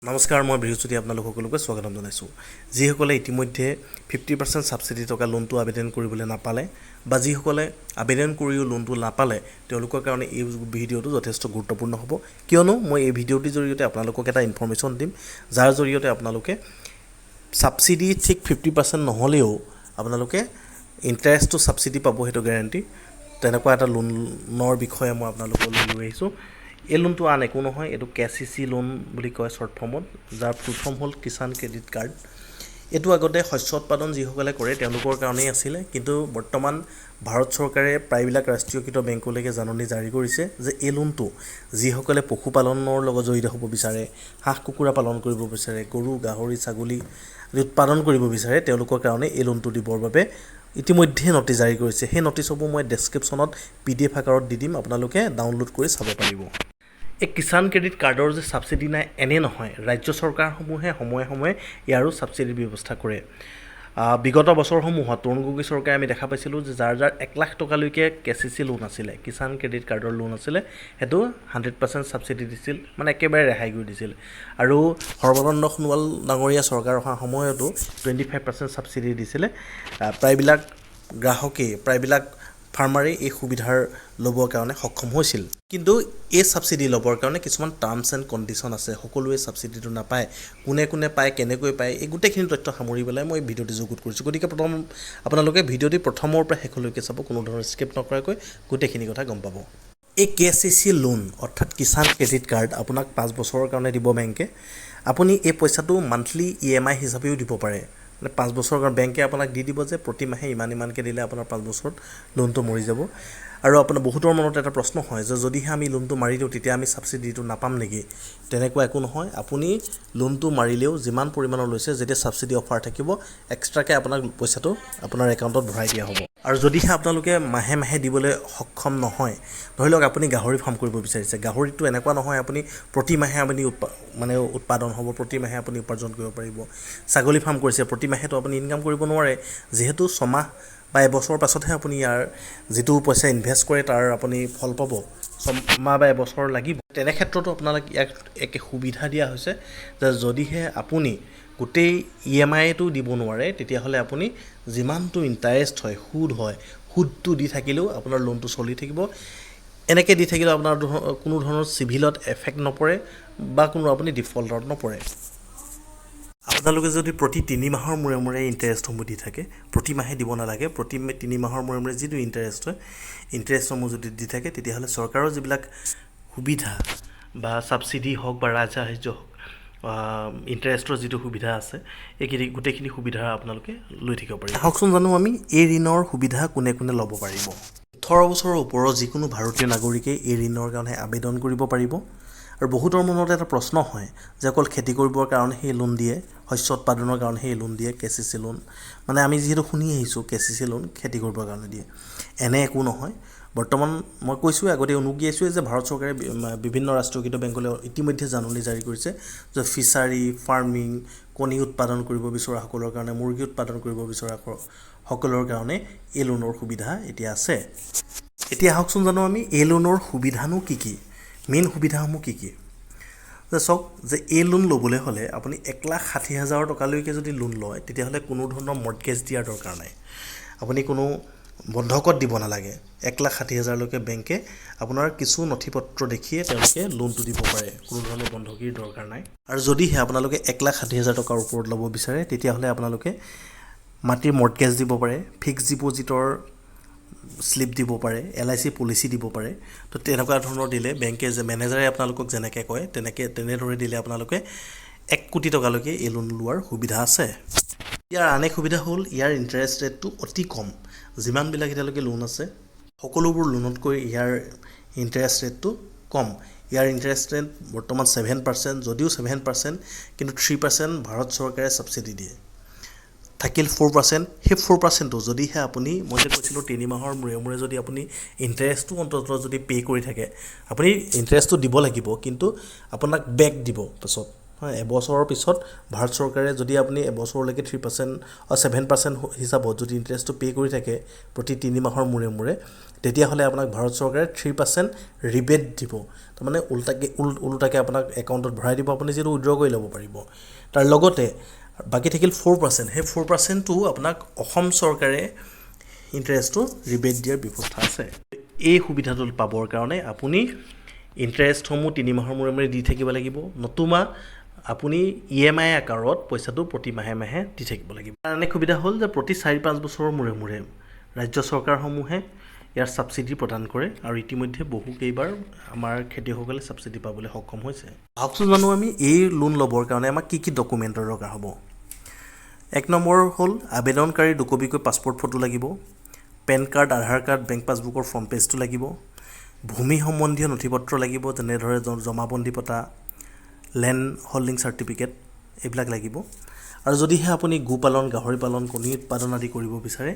নমস্কাৰ, মই বৃহস্পতি আপোনালোক সকলোকে স্বাগতম জনাইছোঁ। যিসকলে ইতিমধ্যে 50% ছাবচিডি টকা লোনটো আবেদন কৰিবলৈ নাপালে বা যিসকলে আবেদন কৰিও লোনটো নাপালে তেওঁলোকৰ কাৰণে এই ভিডিঅ'টো যথেষ্ট গুৰুত্বপূৰ্ণ হ'ব, কিয়নো মই এই ভিডিঅ'টিৰ জৰিয়তে আপোনালোকক এটা ইনফৰ্মেশ্যন দিম, যাৰ জৰিয়তে আপোনালোকে ছাবচিডি ঠিক 50% নহ'লেও আপোনালোকে ইণ্টাৰেষ্টটো ছাবচিডি পাব, সেইটো গেৰাণ্টি। তেনেকুৱা এটা লোনৰ বিষয়ে মই আপোনালোকলৈ লৈ আহিছোঁ। এই লোনটো আন একো নহয়, এইটো KCC লোন বুলি কয় শ্বৰ্ট ফৰ্মত, যাৰ ফুল ফৰ্ম হ'ল কিষাণ ক্ৰেডিট কাৰ্ড। এইটো আগতে শস্য উৎপাদন যিসকলে কৰে তেওঁলোকৰ কাৰণেই আছিলে, কিন্তু বৰ্তমান ভাৰত চৰকাৰে প্ৰায়বিলাক ৰাষ্ট্ৰীয়কৃত বেংকলৈকে জাননী জাৰি কৰিছে যে এই লোনটো যিসকলে পশুপালনৰ লগত জড়িত হ'ব বিচাৰে, হাঁহ কুকুৰা পালন কৰিব বিচাৰে, গৰু গাহৰি ছাগলী উৎপাদন কৰিব বিচাৰে, তেওঁলোকৰ কাৰণে এই লোনটো দিবৰ বাবে ইতিমধ্যে নটিচ জাৰি কৰিছে। সেই নটিচসমূহ মই ডেছক্ৰিপশ্যনত PDF আকাৰত দি দিম, আপোনালোকে ডাউনলোড কৰি চাব পাৰিব। এই কিষাণ ক্ৰেডিট কাৰ্ডৰ যে ছাবচিডি নাই এনে নহয়, ৰাজ্য চৰকাৰসমূহে সময়ে সময়ে ইয়াৰো ছাবচিডিৰ ব্যৱস্থা কৰে। বিগত বছৰসমূহত তৰুণ গগৈ চৰকাৰে আমি দেখা পাইছিলোঁ যে যাৰ 1 লাখ টকালৈকে KCC লোন আছিলে, কিষাণ ক্ৰেডিট কাৰ্ডৰ লোন আছিলে, সেইটো 100% ছাবচিডি দিছিল, মানে একেবাৰে ৰেহাই কৰি দিছিল। আৰু সৰ্বানন্দ সোণোৱাল ডাঙৰীয়া চৰকাৰ অহাৰ সময়তো 25% ছাবচিডি দিছিলে। প্ৰায়বিলাক গ্ৰাহকেই, প্ৰায়বিলাক ফাৰ্মাৰেই এই সুবিধাৰ ল'বৰ কাৰণে সক্ষম হৈছিল। কিন্তু এই ছাবচিডি ল'বৰ কাৰণে কিছুমান টাৰ্মছ এণ্ড কণ্ডিশ্যন আছে। সকলোৱে ছাবচিডিটো নাপায়, কোনে কোনে পায়, কেনেকৈ পায়, এই গোটেইখিনি তথ্য সামৰি পেলাই মই ভিডিঅ'টি যুগুত কৰিছোঁ। গতিকে আপোনালোকে ভিডিঅ'টি প্ৰথমৰ পৰা শেষলৈকে চাব, কোনো ধৰণৰ স্কিপ নকৰাকৈ গোটেইখিনি কথা গম পাব। এই KCC লোন অৰ্থাৎ কিষাণ ক্ৰেডিট কাৰ্ড আপোনাক 5 বছৰৰ কাৰণে দিব বেংকে। আপুনি এই পইচাটো মান্থলি EMI হিচাপেও দিব পাৰে। 5 বছৰৰ কাৰণে বেংকে আপোনাক দি দিব যে প্ৰতি মাহে ইমানকৈ দিলে আপোনাৰ 5 বছৰত লোনটো মৰি যাব। আৰু আপোনাৰ বহুতৰ মনত এটা প্ৰশ্ন হয় যে যদিহে আমি লোনটো মাৰি দিওঁ তেতিয়া আমি ছাবচিডিটো নাপাম নেকি? তেনেকুৱা একো নহয়। আপুনি লোনটো মাৰিলেও যিমান পৰিমাণৰ লৈছে, যেতিয়া ছাবচিডি অফাৰ থাকিব এক্সট্ৰাকৈ আপোনাক পইচাটো আপোনাৰ একাউণ্টত ভৰাই দিয়া হ'ব। আৰু যদিহে আপোনালোকে মাহে মাহে দিবলৈ সক্ষম নহয়, ধৰি লওক আপুনি গাহৰি ফাৰ্ম কৰিব বিচাৰিছে, গাহৰিটো এনেকুৱা নহয় আপুনি প্ৰতি মাহে আপুনি উৎপাদন হ'ব, প্ৰতি মাহে আপুনি উপাৰ্জন কৰিব পাৰিব। ছাগলী ফাৰ্ম কৰিছে, প্ৰতি মাহেতো আপুনি ইনকাম কৰিব নোৱাৰে, যিহেতু 6 মাহ বা এবছৰৰ পাছতহে আপুনি ইয়াৰ যিটো পইচা ইনভেষ্ট কৰে তাৰ আপুনি ফল পাব। 6 মাহ বা এবছৰ লাগিব। তেনে ক্ষেত্ৰতো আপোনালোক ইয়াক এক সুবিধা দিয়া হৈছে যে যদিহে আপুনি গোটেই EMIটো দিব নোৱাৰে, তেতিয়াহ'লে আপুনি যিমানটো ইণ্টাৰেষ্ট হয়, সুদটো দি থাকিলেও আপোনাৰ লোনটো চলি থাকিব। এনেকৈ দি থাকিলেও আপোনাৰ কোনো ধৰণৰ চিভিলত এফেক্ট নপৰে বা আপুনি ডিফল্টত নপৰে। আপোনালোকে যদি প্ৰতি 3 মাহৰ মূৰে মূৰে ইণ্টাৰেষ্টসমূহ দি থাকে, প্ৰতি মাহে দিব নালাগে, প্ৰতি 3 মাহৰ মূৰে মূৰে যিটো ইণ্টাৰেষ্ট হয়, ইণ্টাৰেষ্টসমূহ যদি দি থাকে, তেতিয়াহ'লে চৰকাৰৰ যিবিলাক সুবিধা বা ছাবচিডি হওক বা ৰাজসাহাৰ্য হওক, ইণ্টাৰেষ্টৰ যিটো সুবিধা আছে, এইখিনি গোটেইখিনি সুবিধা আপোনালোকে লৈ থাকিব পাৰিব। আহকচোন জানো আমি এই ঋণৰ সুবিধা কোনে কোনে ল'ব পাৰিব। 18 বছৰৰ ওপৰৰ যিকোনো ভাৰতীয় নাগৰিকে এই ঋণৰ কাৰণে আবেদন কৰিব পাৰিব। আৰু বহুতৰ মনত এটা প্ৰশ্ন হয় যে অকল খেতি কৰিবৰ কাৰণেহে লোন দিয়ে, শস্য উৎপাদনৰ কাৰণেহে লোন দিয়ে KCC লোন, মানে আমি যিহেতু শুনি আহিছোঁ KCC লোন খেতি কৰিবৰ কাৰণে দিয়ে। এনে একো নহয়। বৰ্তমান মই কৈছোঁ, আগতে উনুকিয়াইছোঁ যে ভাৰত চৰকাৰে বিভিন্ন ৰাষ্ট্ৰীয়কৃত বেংকলৈ ইতিমধ্যে জাননী জাৰি কৰিছে যে ফিছাৰী, ফাৰ্মিং, কণী উৎপাদন কৰিব বিচৰাসকলৰ কাৰণে, মুৰ্গী উৎপাদন কৰিব বিচৰাসকলৰ কাৰণে এই লোনৰ সুবিধা এতিয়া আছে। এতিয়া আহকচোন জানো আমি এই লোনৰ সুবিধানো কি কি, মেইন সুবিধাসমূহ কি কি। যে চাওক, যে এই লোন ল'বলৈ হ'লে আপুনি 1,60,000 টকালৈকে যদি লোন লয়, তেতিয়াহ'লে কোনো ধৰণৰ মৰ্টগেজ দিয়াৰ দৰকাৰ নাই, আপুনি কোনো বন্ধকত দিব নালাগে। 1,60,000লৈকে বেংকে আপোনাৰ কিছু নথি পত্ৰ দেখিয়ে তেওঁলোকে লোনটো দিব পাৰে, কোনো ধৰণৰ বন্ধকীৰ দৰকাৰ নাই। আৰু যদিহে আপোনালোকে 1,60,000 টকাৰ ওপৰত ল'ব বিচাৰে, তেতিয়াহ'লে আপোনালোকে মাটিৰ মৰ্টগেজ দিব পাৰে, ফিক্সড ডিপ'জিটৰ শ্লিপ দিব পাৰে, LIC পলিচি দিব পাৰে। তো তেনেকুৱা ধৰণৰ দিলে বেংকে মেনেজাৰে আপোনালোকক যেনেকৈ কয় তেনেদৰে দিলে আপোনালোকে 1 কোটি টকালৈকে এই লোন লোৱাৰ সুবিধা আছে। ইয়াৰ আন এক সুবিধা হ'ল ইয়াৰ ইণ্টাৰেষ্ট ৰেটটো অতি কম। যিমানবিলাক এতিয়ালৈকে লোন আছে, সকলোবোৰ লোনতকৈ ইয়াৰ ইণ্টাৰেষ্ট ৰেটটো কম। ইয়াৰ ইণ্টাৰেষ্ট ৰেট বৰ্তমান 7%, যদিও 7%, কিন্তু 3% ভাৰত চৰকাৰে ছাবচিডি দিয়ে। থাকিল 4%, সেই 4%টো যদিহে আপুনি, মই যে কৈছিলোঁ 3 মাহৰ মূৰে মূৰে যদি আপুনি ইণ্টাৰেষ্টটো অন্ততঃ যদি পে' কৰি থাকে, আপুনি ইণ্টাৰেষ্টটো দিব লাগিব, কিন্তু আপোনাক বেক দিব পাছত, হয়, এবছৰৰ পিছত ভাৰত চৰকাৰে যদি আপুনি এবছৰলৈকে 3% 7% হিচাপত যদি ইণ্টাৰেষ্টটো পে' কৰি থাকে প্ৰতি 3 মাহৰ মূৰে মূৰে, তেতিয়াহ'লে আপোনাক ভাৰত চৰকাৰে 3% ৰিবেট দিব। তাৰমানে ওলোটাকে আপোনাক একাউণ্টত ভৰাই দিব, আপুনি যিটো উইড্ৰ কৰি ল'ব পাৰিব। তাৰ লগতে বাকী থাকিল 4%, সেই 4%টো আপোনাক অসম চৰকাৰে ইণ্টাৰেষ্টটো ৰিবেট দিয়াৰ ব্যৱস্থা আছে। এই সুবিধাটো পাবৰ কাৰণে আপুনি ইণ্টাৰেষ্টসমূহ 3 মাহৰ মূৰে মূৰে দি থাকিব লাগিব, নতুবা আপুনি EMI আকাৰত পইচাটো প্ৰতি মাহে মাহে দি থাকিব লাগিব। এনে সুবিধা হ'ল যে প্ৰতি 4-5 বছৰৰ মূৰে মূৰে ৰাজ্য চৰকাৰসমূহে ইয়াৰ ছাবচিডি প্ৰদান কৰে, আৰু ইতিমধ্যে কেইবাৰ আমাৰ খেতিয়কসকলে ছাবচিডি পাবলৈ সক্ষম হৈছে। আহকচোন জানো আমি এই লোন ল'বৰ কাৰণে আমাক কি ডকুমেণ্টৰ দৰকাৰ হ'ব। 1 নম্বৰ হ'ল আবেদনকাৰীৰ 2 কপিকৈ পাছপৰ্ট ফটো লাগিব, পেন কাৰ্ড, আধাৰ কাৰ্ড, বেংক পাছবুকৰ ফ্ৰণ্ট পেজটো লাগিব, ভূমি সম্বন্ধীয় নথিপত্ৰ লাগিব, যেনেদৰে জমাবন্দী পটা, লেণ্ড হোল্ডিং চাৰ্টিফিকেট, এইবিলাক লাগিব। আৰু যদিহে আপুনি গোপালন, গাহৰি পালন, কণী উৎপাদন আদি কৰিব বিচাৰে,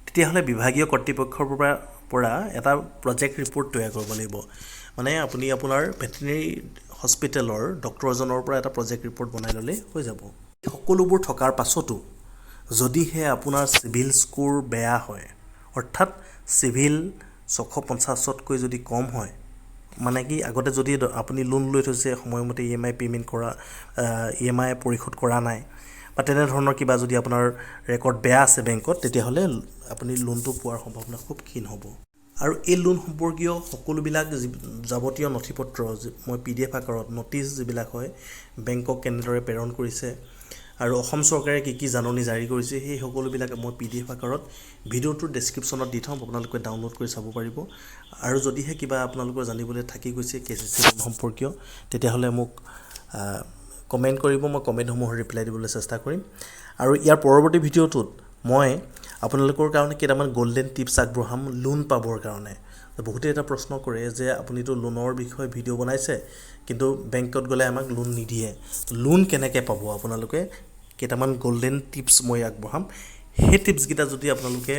তেতিয়াহ'লে বিভাগীয় কৰ্তৃপক্ষৰ পৰা এটা প্ৰজেক্ট ৰিপৰ্ট তৈয়াৰ কৰিব লাগিব। মানে আপুনি আপোনাৰ ভেটেৰিনেৰী হস্পিটেলৰ ডক্টৰজনৰ পৰা এটা প্ৰজেক্ট ৰিপৰ্ট বনাই ল'লেই হৈ যাব। সকলোবোৰ থকাৰ পাছতো যদিহে আপোনাৰ চিভিল স্ক'ৰ বেয়া হয়, অৰ্থাৎ চিভিল 650তকৈ যদি কম হয়, মানে কি আগতে যদি আপুনি লোন লৈ থৈছে, সময়মতে EMI পে'মেণ্ট কৰা, EMI পৰিশোধ কৰা নাই, বা তেনেধৰণৰ কিবা যদি আপোনাৰ ৰেকৰ্ড বেয়া আছে বেংকত, তেতিয়াহ'লে আপুনি লোনটো পোৱাৰ সম্ভাৱনা খুব ক্ষীণ হ'ব। আৰু এই লোন সম্পৰ্কীয় সকলোবিলাক যাৱতীয় নথিপত্ৰ মই PDF আকাৰত ন'টিচ যিবিলাক হয়, বেংকক কেনেদৰে প্ৰেৰণ কৰিছে আৰু অসম চৰকাৰে কি জাননী জাৰি কৰিছে, সেই সকলোবিলাক মই PDF আকাৰত ভিডিঅ'টোৰ ডেছক্ৰিপশ্যনত দি থ'ম, আপোনালোকে ডাউনলোড কৰি চাব পাৰিব। আৰু যদিহে কিবা আপোনালোকৰ জানিবলৈ থাকি গৈছে KCC লোন সম্পৰ্কীয়, তেতিয়াহ'লে মোক কমেণ্ট কৰিব, মই কমেণ্টসমূহৰ ৰিপ্লাই দিবলৈ চেষ্টা কৰিম। আৰু ইয়াৰ পৰৱৰ্তী ভিডিঅ'টোত মই আপোনালোকৰ কাৰণে কেইটামান গল্ডেন টিপছ আগবঢ়াম লোন পাবৰ কাৰণে। বহুতে এটা প্ৰশ্ন কৰে যে আপুনিতো লোনৰ বিষয়ে ভিডিঅ' বনাইছে, কিন্তু বেংকত গ'লে আমাক লোন নিদিয়ে, লোন কেনেকৈ পাব, আপোনালোকে কেইটামান গল্ডেন টিপছ মই আগবঢ়াম। সেই টিপছকেইটা যদি আপোনালোকে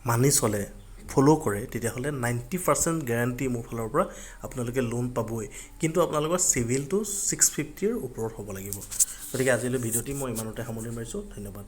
মানি চলে, ফ'ল' কৰে, তেতিয়াহ'লে 90% গেৰাণ্টি মোৰ ফালৰ পৰা আপোনালোকে লোন পাবই। কিন্তু আপোনালোকৰ চিভিলটো 650ৰ ওপৰত হ'ব লাগিব। গতিকে আজিলৈ ভিডিঅ'টি মই ইমানতে সামৰণি মাৰিছোঁ। ধন্যবাদ।